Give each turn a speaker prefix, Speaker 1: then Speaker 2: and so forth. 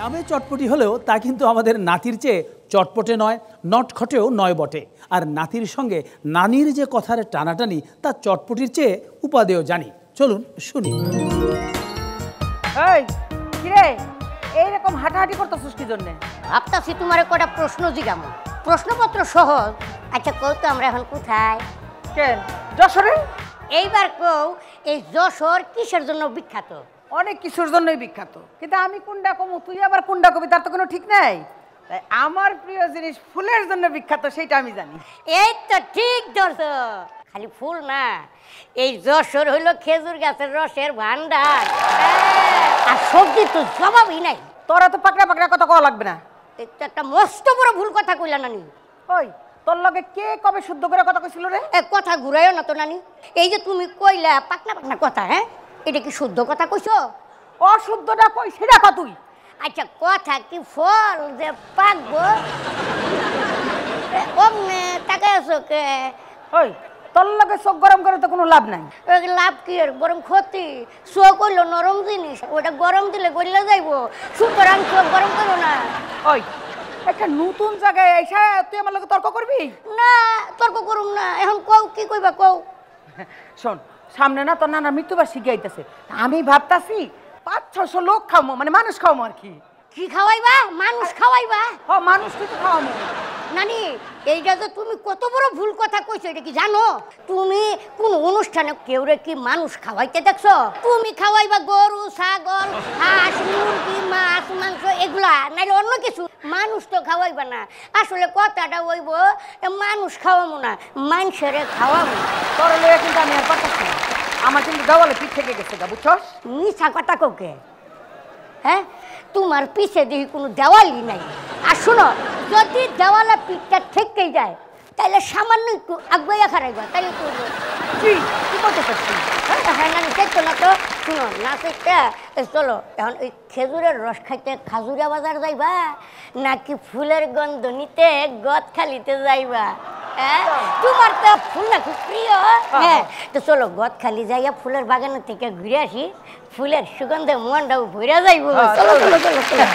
Speaker 1: নামে চটপটি হলেও তা কিন্তু আমাদের নাতির চেয়ে চটপটে নয়, নটখটেও নয় বটে। আর নাতির সঙ্গে নানির যে কথার টানাটানি তা চটপটির চেয়ে উপাদেয় জানি। চলুন শুনি।
Speaker 2: এই কিরে এইরকম হাঁটাহাঁটি করতেছিস কি জন্য?
Speaker 3: ভাবতাছি তোমার কটা প্রশ্ন জিজ্ঞামো, প্রশ্নপত্র সহজ। আচ্ছা কও তো আমরা এখন কোথায়?
Speaker 2: কেন যশোরে?
Speaker 3: এইবার কও এই যশোর কিসের জন্য বিখ্যাত?
Speaker 2: অনেক কিছুর জন্যই বিখ্যাত, কিন্তু আমি কোনটা কমু তুই আবার কোনটা কবি তার তো কোনো ঠিক নাই। তাই আমার প্রিয় জিনিস ফুলের জন্য বিখ্যাত সেটা আমি জানি।
Speaker 3: এই তো ঠিক ধরছো, খালি ফুল না, এই যশোর হইল খেজুর গাছের রসের ভান্ডার। আর সবজি তো জবাবই নাই।
Speaker 2: তোরা তো পাকড়া পাকড়া কথা কওয়া লাগবে না।
Speaker 3: এই তো একটা মস্ত বড় ভুল কথা কইলা নানি।
Speaker 2: ওই তোর লগে কে কবে শুদ্ধ করে কথা কইছিল রে?
Speaker 3: কথা ঘুরাইও না তো নানি। এই যে তুমি কইলা পাকনা পাকনা কথা, হ্যাঁ এটা কি শুদ্ধ কথা কইছো?
Speaker 2: অশুদ্ধটা কই সেটা কত তুই?
Speaker 3: আচ্ছা কথা কি ফল যে পাকবো অমনে তাকায় আছো কে?
Speaker 2: ওই তোর লগে চোখ গরম করে তো কোনো লাভ নাই।
Speaker 3: লাভ কি আর, বরং ক্ষতি। চোখ হইল নরম জিনিস, ওটা গরম দিলে গলে যাইবো, সুতরাং চোখ গরম করো না।
Speaker 2: ওই একটা নতুন জায়গায় এসে তুই আমার লগে তর্ক করবি?
Speaker 3: না তর্ক করুম না, এখন কও কি কইবা কও।
Speaker 2: শোন সামনে না তোর নানার মৃত্যুবার্ষিকী আইতাছে, আমি ভাবতাছি 500-600 লোক খাওয়ামো, মানে মানুষ খাওয়ামো আর কি।
Speaker 3: কি খাওয়াইবা? মানুষ খাওয়াইবা?
Speaker 2: হ্যাঁ মানুষ কিছু খাওয়ামো।
Speaker 3: নানি এইটা যে তুমি কত বড় ভুল কথা কইছো, এটা কি জানো? তুমি কোন অনুষ্ঠানে কেউরে কি মানুষ খাওয়াইতে দেখছো? তুমি খাওয়াইবা গরু, ছাগল, হাঁস, মুরগি, মাছ, মাংস এগুলা, নাইলে অন্য কিছু। মানুষ তো খাওয়াইবা না। আসলে কথাটা হইব মানুষ খাওয়ামো না, মানুষেরে খাওয়ামো।
Speaker 2: তোর লইয়া কিন্তু আমি আর পারতাছি না, আমার কিন্তু দেওয়ালে পিঠ থেকে গেছে গা, বুঝছস?
Speaker 3: মিছা কথা কোকে, হ্যাঁ তোমার পিছে দেখি কোনো দেওয়ালই নাই। আর শোনো, যদি দেওয়ালে পিঠটা থেকেই যায় তাহলে সামান্য একটু আগুয়াইয়া খারাইবা, তাই
Speaker 2: কি করতে চাচ্ছিস?
Speaker 3: হ্যাঁ না দেখতো না তো। শুনো না চেষ্টা, চলো এখন ওই খেজুরের রস খাইতে খাজুরা বাজার যাইবা নাকি ফুলের গন্ধ নিতে গদখালিতে যাইবা? হ্যাঁ তোমার তো ফুল না খুব প্রিয়। হ্যাঁ তো চলো গদখালি যাইয়া ফুলের বাগানের থেকে ঘুরে আসি, ফুলের সুগন্ধে মনটাও ভরে যাইব। চলো চলো চলো চলো।